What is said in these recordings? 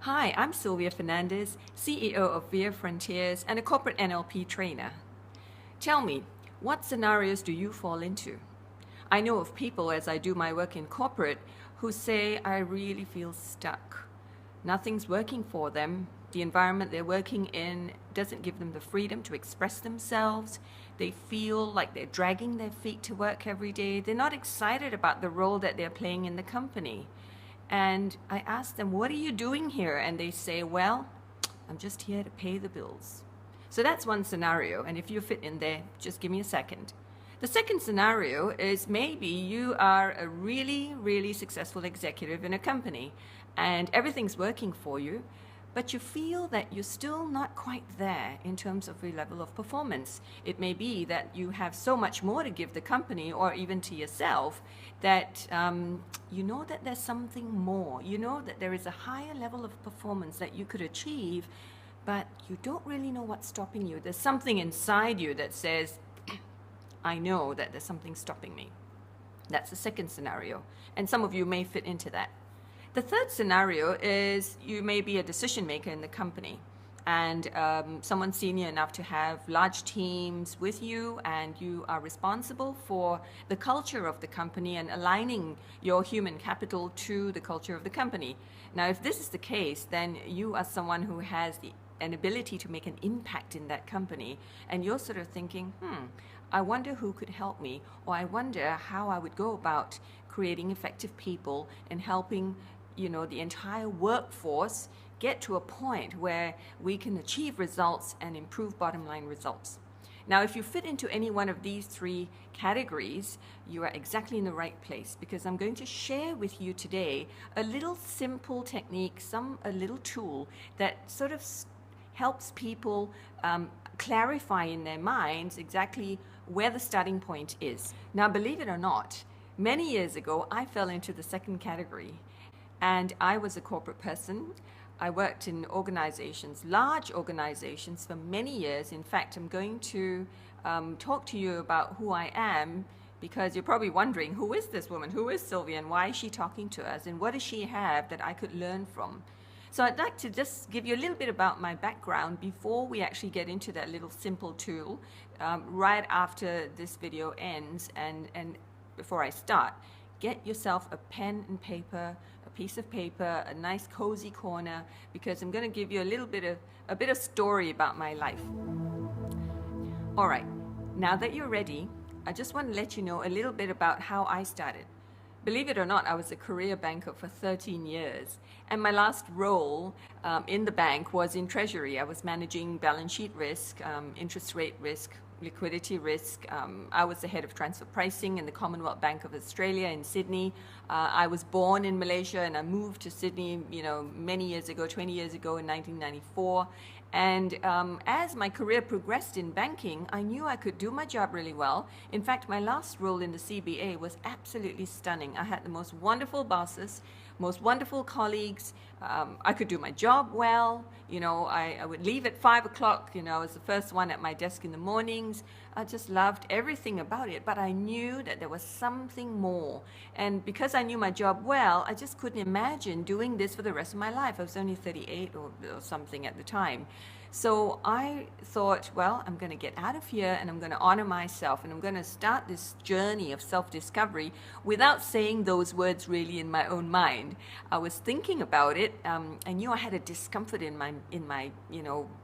Hi, I'm Sylvia Fernandez, CEO of Via Frontiers and a corporate NLP trainer. Tell me, what scenarios do you fall into? I know of people, as I do my work in corporate, who say, I really feel stuck. Nothing's working for them. The environment they're working in doesn't give them the freedom to express themselves. They feel like they're dragging their feet to work every day. They're not excited about the role that they're playing in the company. And I ask them, what are you doing here? And they say, well, I'm just here to pay the bills. So that's one scenario. And if you fit in there, just give me a second. The second scenario is maybe you are a really, really successful executive in a company and everything's working for you, but you feel that you're still not quite there in terms of your level of performance. It may be that you have so much more to give the company or even to yourself that you know that there's something more. You know that there is a higher level of performance that you could achieve, but you don't really know what's stopping you. There's something inside you that says, I know that there's something stopping me. That's the second scenario, and some of you may fit into that. The third scenario is you may be a decision maker in the company and someone senior enough to have large teams with you, and you are responsible for the culture of the company and aligning your human capital to the culture of the company. Now, if this is the case, then you are someone who has an ability to make an impact in that company, and you're sort of thinking, I wonder who could help me, or I wonder how I would go about creating effective people and helping the entire workforce get to a point where we can achieve results and improve bottom line results. Now, if you fit into any one of these three categories, you are exactly in the right place, because I'm going to share with you today a little simple technique, a little tool that sort of helps people clarify in their minds exactly where the starting point is. Now, believe it or not, many years ago, I fell into the second category. And I was a corporate person. I worked in organizations, large organizations, for many years. In fact, I'm going to talk to you about who I am, because you're probably wondering, who is this woman? Who is Sylvia, and why is she talking to us? And what does she have that I could learn from? So I'd like to just give you a little bit about my background before we actually get into that little simple tool right after this video ends. And before I start, get yourself a pen and paper, a piece of paper, a nice cozy corner, because I'm going to give you a bit of story about my life. All right, now that you're ready, I just want to let you know a little bit about how I started. Believe it or not, I was a career banker for 13 years, and my last role in the bank was in treasury. I was managing balance sheet risk, interest rate risk, liquidity risk. I was the head of transfer pricing in the Commonwealth Bank of Australia in Sydney. I was born in Malaysia, and I moved to Sydney, many years ago, 20 years ago in 1994. And as my career progressed in banking, I knew I could do my job really well. In fact, my last role in the CBA was absolutely stunning. I had the most wonderful bosses, most wonderful colleagues. I could do my job well. I would leave at 5 o'clock. I was the first one at my desk in the mornings. I just loved everything about it, but I knew that there was something more. And because I knew my job well, I just couldn't imagine doing this for the rest of my life. I was only 38 or something at the time. So I thought, well, I'm going to get out of here and I'm going to honor myself, and I'm going to start this journey of self-discovery without saying those words really in my own mind. I was thinking about it. I knew I had a discomfort in my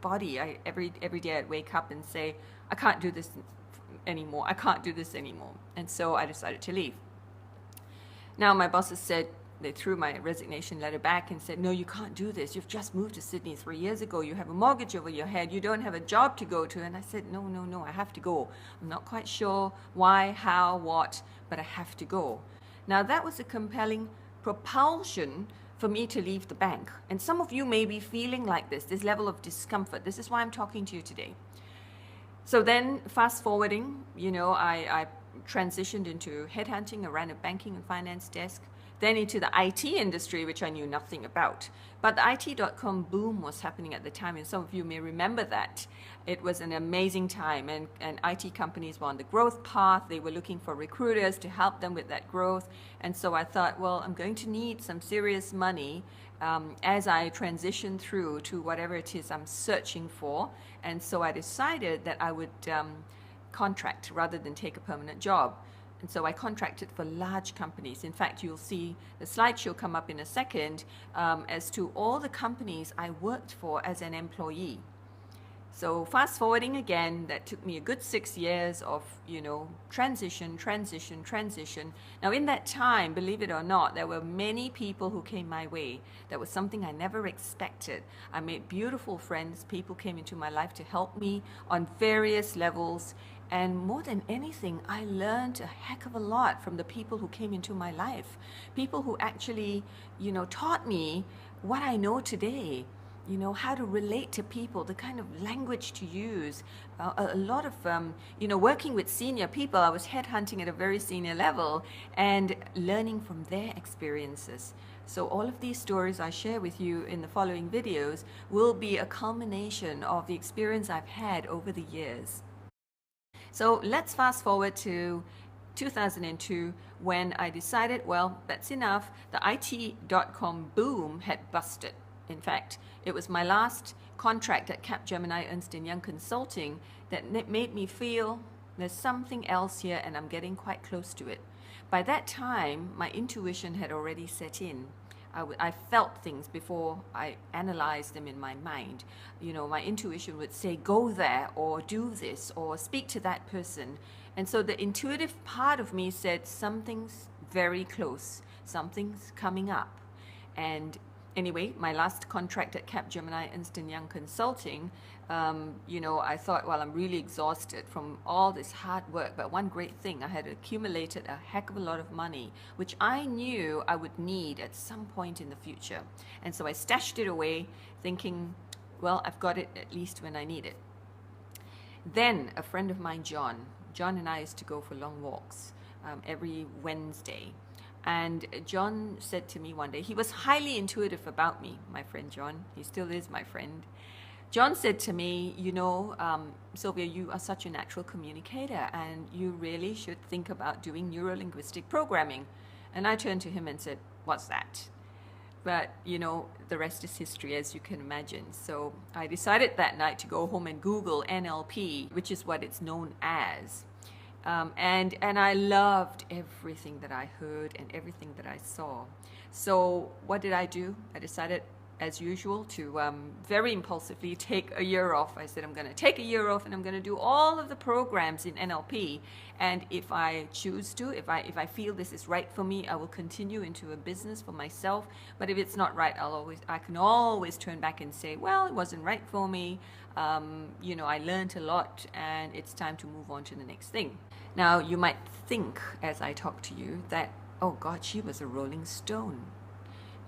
body. Every day I'd wake up and say, I can't do this anymore. I can't do this anymore. And so I decided to leave. Now my bosses said, they threw my resignation letter back and said, no, you can't do this. You've just moved to Sydney 3 years ago. You have a mortgage over your head. You don't have a job to go to. And I said, no, I have to go. I'm not quite sure why, how, what, but I have to go. Now that was a compelling propulsion for me to leave the bank. And some of you may be feeling like this level of discomfort. This is why I'm talking to you today. So then fast forwarding, I transitioned into headhunting. I ran a banking and finance desk. Then into the IT industry, which I knew nothing about. But the IT.com boom was happening at the time, and some of you may remember that. It was an amazing time, and IT companies were on the growth path. They were looking for recruiters to help them with that growth. And so I thought, well, I'm going to need some serious money as I transition through to whatever it is I'm searching for. And so I decided that I would contract rather than take a permanent job. And so I contracted for large companies. In fact, you'll see the slideshow come up in a second as to all the companies I worked for as an employee. So fast forwarding again, that took me a good 6 years of, transition. Now in that time, believe it or not, there were many people who came my way. That was something I never expected. I made beautiful friends. People came into my life to help me on various levels. And more than anything, I learned a heck of a lot from the people who came into my life. People who actually, taught me what I know today. How to relate to people, the kind of language to use. A lot of, working with senior people, I was headhunting at a very senior level and learning from their experiences. So all of these stories I share with you in the following videos will be a culmination of the experience I've had over the years. So let's fast forward to 2002 when I decided, well, that's enough. The IT.com boom had busted. In fact, it was my last contract at Capgemini Ernst & Young Consulting that made me feel there's something else here and I'm getting quite close to it. By that time, my intuition had already set in. I felt things before I analyzed them in my mind. My intuition would say, go there, or do this, or speak to that person. And so the intuitive part of me said, something's very close, something's coming up. And anyway, my last contract at Capgemini Ernst & Young Consulting, I thought, well, I'm really exhausted from all this hard work. But one great thing, I had accumulated a heck of a lot of money, which I knew I would need at some point in the future. And so I stashed it away, thinking, well, I've got it at least when I need it. Then a friend of mine, John and I used to go for long walks every Wednesday. And John said to me one day, he was highly intuitive about me, my friend John. He still is my friend. John said to me, Sylvia, you are such a natural communicator and you really should think about doing neuro-linguistic programming. And I turned to him and said, what's that? But, the rest is history, as you can imagine. So I decided that night to go home and Google NLP, which is what it's known as. And I loved everything that I heard and everything that I saw. So what did I do? I decided, as usual, to very impulsively take a year off. I said, I'm going to take a year off and I'm going to do all of the programs in NLP. And if I choose to, if I feel this is right for me, I will continue into a business for myself. But if it's not right, I can always turn back and say, well, it wasn't right for me. I learned a lot and it's time to move on to the next thing. Now, you might think, as I talk to you, that, oh God, she was a rolling stone.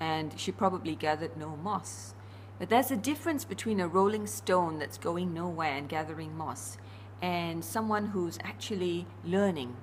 And she probably gathered no moss. But there's a difference between a rolling stone that's going nowhere and gathering moss, and someone who's actually learning,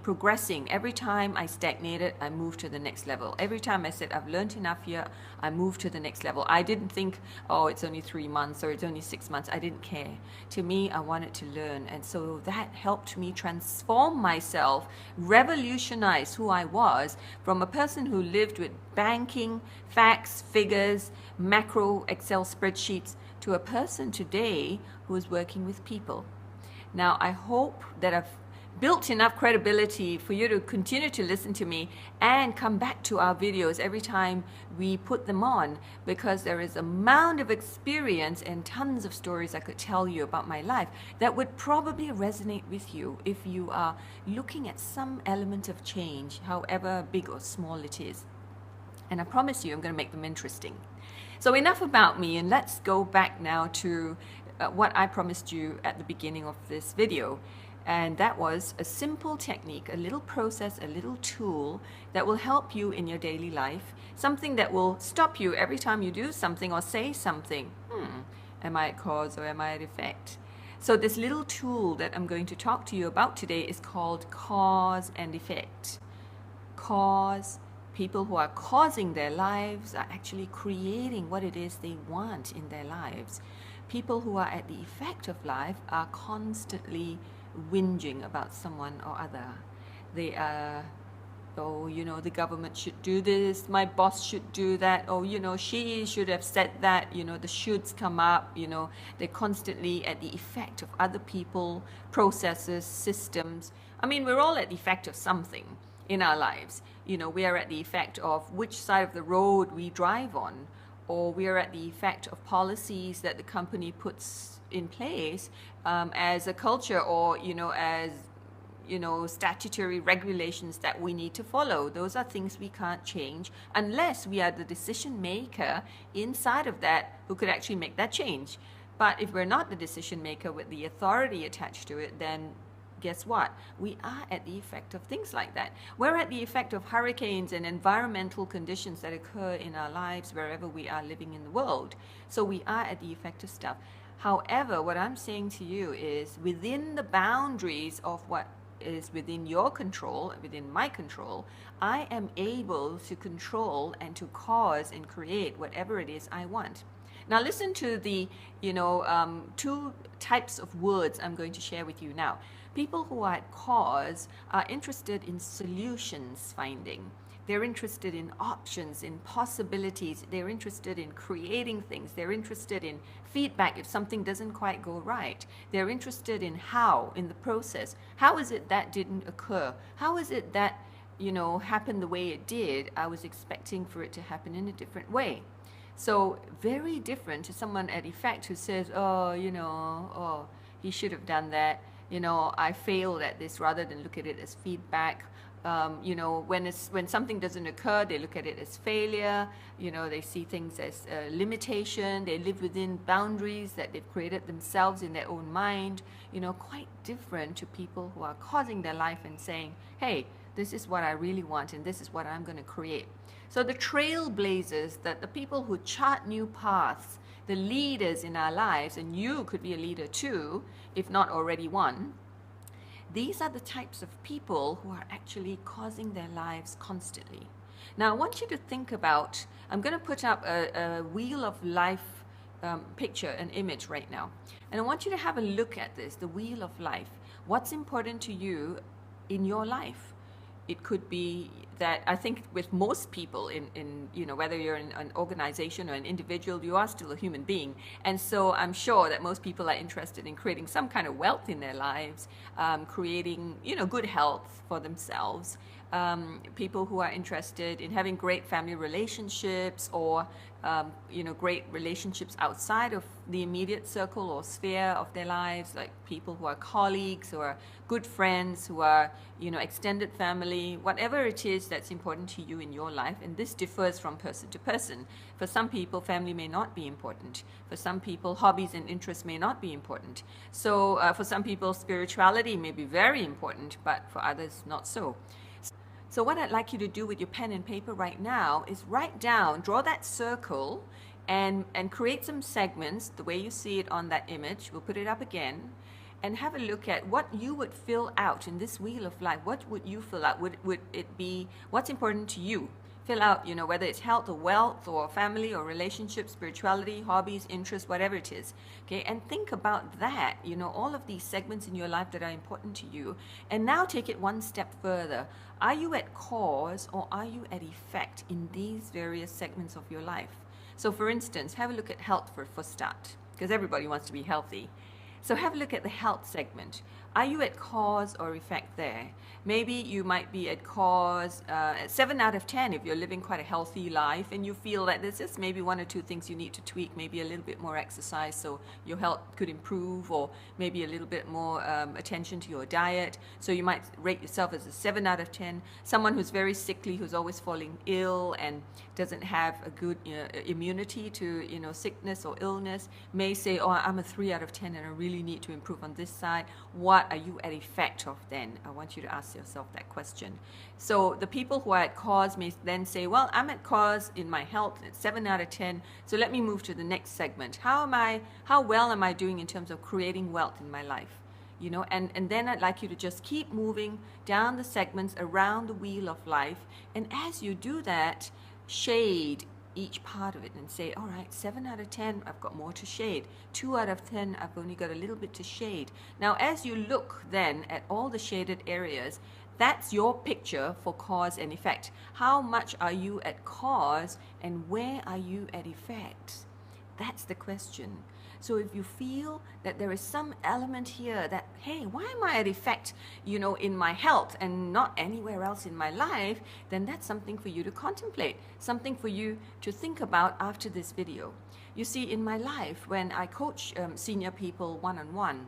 progressing. Every time I stagnated, I moved to the next level. Every time I said, I've learned enough here, I moved to the next level. I didn't think, oh, it's only 3 months or it's only 6 months. I didn't care. To me, I wanted to learn. And so that helped me transform myself, revolutionize who I was from a person who lived with banking, facts, figures, macro Excel spreadsheets, to a person today who is working with people. Now, I hope that I've built enough credibility for you to continue to listen to me and come back to our videos every time we put them on, because there is a mound of experience and tons of stories I could tell you about my life that would probably resonate with you if you are looking at some element of change, however big or small it is. And I promise you, I'm going to make them interesting. So enough about me, and let's go back now to what I promised you at the beginning of this video. And that was a simple technique, a little process, a little tool that will help you in your daily life, something that will stop you every time you do something or say something. Am I at cause or am I at effect? So this little tool that I'm going to talk to you about today is called cause and effect. Cause, people who are causing their lives are actually creating what it is they want in their lives. People who are at the effect of life are constantly whinging about someone or other. They are oh, you know, the government should do this, my boss should do that, oh, you know, she should have said that, you know, the shoulds come up, you know, they're constantly at the effect of other people, processes, systems. I mean, we're all at the effect of something in our lives. You know, we are at the effect of which side of the road we drive on, or we are at the effect of policies that the company puts in place as a culture, or, you know, as, you know, statutory regulations that we need to follow. Those are things we can't change unless we are the decision maker inside of that who could actually make that change. But if we're not the decision maker with the authority attached to it, then guess what? We are at the effect of things like that. We're at the effect of hurricanes and environmental conditions that occur in our lives wherever we are living in the world. So we are at the effect of stuff. However, what I'm saying to you is within the boundaries of what is within your control, within my control, I am able to control and to cause and create whatever it is I want. Now listen to the, you know, two types of words I'm going to share with you now. People who are at cause are interested in solutions finding. They're interested in options, in possibilities. They're interested in creating things. They're interested in feedback if something doesn't quite go right. They're interested in how, in the process. How is it that didn't occur? How is it that, you know, happened the way it did? I was expecting for it to happen in a different way. So very different to someone at effect who says, oh, you know, oh, he should have done that. You know, I failed at this, rather than look at it as feedback. You know, when something doesn't occur, they look at it as failure. You know, they see things as limitation. They live within boundaries that they've created themselves in their own mind. You know, quite different to people who are causing their life and saying, hey, this is what I really want and this is what I'm going to create. So the trailblazers, that the people who chart new paths, the leaders in our lives, and you could be a leader too, if not already one, these are the types of people who are actually causing their lives constantly. Now I want you to think about, I'm going to put up a wheel of life picture, an image right now. And I want you to have a look at this, the wheel of life. What's important to you in your life? It could be that, I think with most people in you know, whether you're in an organization or an individual, you are still a human being. And so I'm sure that most people are interested in creating some kind of wealth in their lives, creating, you know, good health for themselves. People who are interested in having great family relationships, or you know, great relationships outside of the immediate circle or sphere of their lives, like people who are colleagues, who are good friends, who are, you know, extended family, whatever it is that's important to you in your life. And this differs from person to person. For some people, family may not be important. For some people, hobbies and interests may not be important. So for some people, spirituality may be very important, but for others, not so. So what I'd like you to do with your pen and paper right now is write down, draw that circle, and create some segments the way you see it on that image. We'll put it up again, and have a look at what you would fill out in this wheel of life. What would you fill out? Would it be what's important to you? Fill out, you know, whether it's health or wealth or family or relationships, spirituality, hobbies, interests, whatever it is. Okay, and think about that, you know, all of these segments in your life that are important to you. And now take it one step further. Are you at cause or are you at effect in these various segments of your life? So for instance, have a look at health for start, because everybody wants to be healthy. So have a look at the health segment. Are you at cause or effect there? Maybe you might be at cause 7 out of 10 if you're living quite a healthy life and you feel that there's just maybe 1 or 2 things you need to tweak, maybe a little bit more exercise so your health could improve, or maybe a little bit more attention to your diet. So you might rate yourself as a 7 out of 10. Someone who's very sickly, who's always falling ill and doesn't have a good immunity to, you know, sickness or illness, may say, oh, I'm a 3 out of 10 and I really need to improve on this side. What are you at effect of then? I want you to ask yourself that question. So the people who are at cause may then say, well, I'm at cause in my health, it's 7 out of 10. So let me move to the next segment. How well am I doing in terms of creating wealth in my life? You know, and then I'd like you to just keep moving down the segments around the wheel of life. And as you do that, shade each part of it and say, all right, 7 out of 10, I've got more to shade. 2 out of 10, I've only got a little bit to shade. Now, as you look then at all the shaded areas, That's your picture for cause and effect. How much are you at cause and where are you at effect? That's the question. So if you feel that there is some element here that, hey, why am I at effect, in my health and not anywhere else in my life, then that's something for you to contemplate, something for you to think about after this video. You see, in my life, when I coach senior people one-on-one,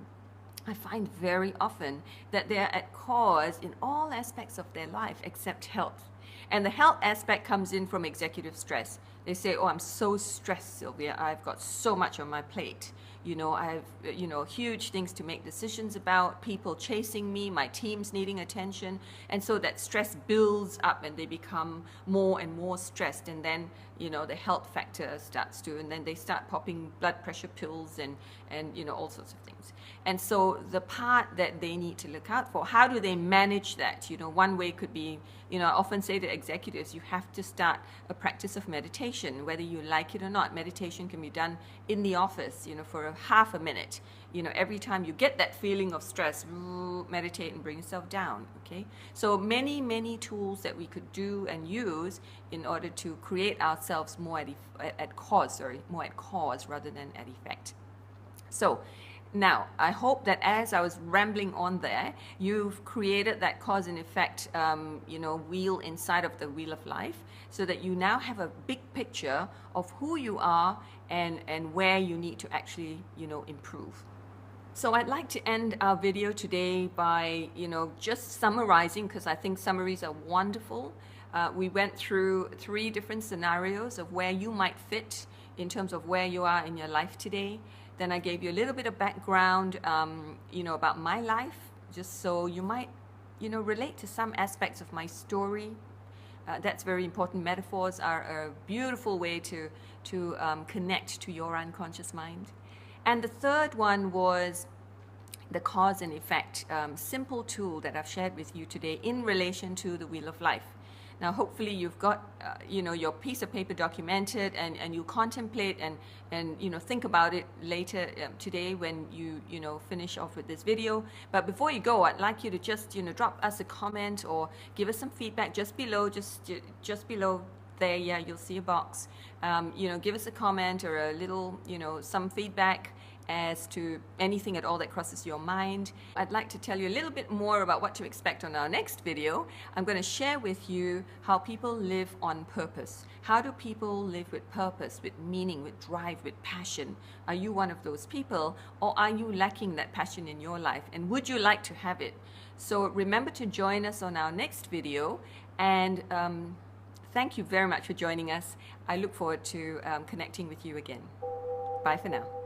I find very often that they're at cause in all aspects of their life except health. And the health aspect comes in from executive stress. They say, oh, I'm so stressed, Sylvia. I've got so much on my plate. I have, huge things to make decisions about, people chasing me, my team's needing attention. And so that stress builds up and they become more and more stressed. And then, the health factor starts to, and then they start popping blood pressure pills and all sorts of things. And so the part that they need to look out for, how do they manage that? One way could be, I often say to executives, you have to start a practice of meditation, whether you like it or not. Meditation can be done in the office, for a half a minute. Every time you get that feeling of stress, meditate and bring yourself down, okay? So many tools that we could do and use in order to create ourselves more at cause rather than at effect. So now, I hope that as I was rambling on there, you've created that cause and effect, wheel inside of the wheel of life, so that you now have a big picture of who you are and where you need to actually, improve. So I'd like to end our video today by, just summarizing, because I think summaries are wonderful. We went through 3 different scenarios of where you might fit in terms of where you are in your life today. Then I gave you a little bit of background, about my life, just so you might, relate to some aspects of my story. That's very important. Metaphors are a beautiful way to connect to your unconscious mind. And the third one was the cause and effect, simple tool that I've shared with you today in relation to the Wheel of Life. Now, hopefully you've got, your piece of paper documented and you contemplate and think about it later today when you, finish off with this video. But before you go, I'd like you to just, drop us a comment or give us some feedback just below, just below there. Yeah, you'll see a box. Give us a comment or a little, some feedback as to anything at all that crosses your mind. I'd like to tell you a little bit more about what to expect on our next video. I'm going to share with you how people live on purpose. How do people live with purpose, with meaning, with drive, with passion? Are you one of those people, or are you lacking that passion in your life? And would you like to have it? So remember to join us on our next video, and thank you very much for joining us. I look forward to connecting with you again. Bye for now.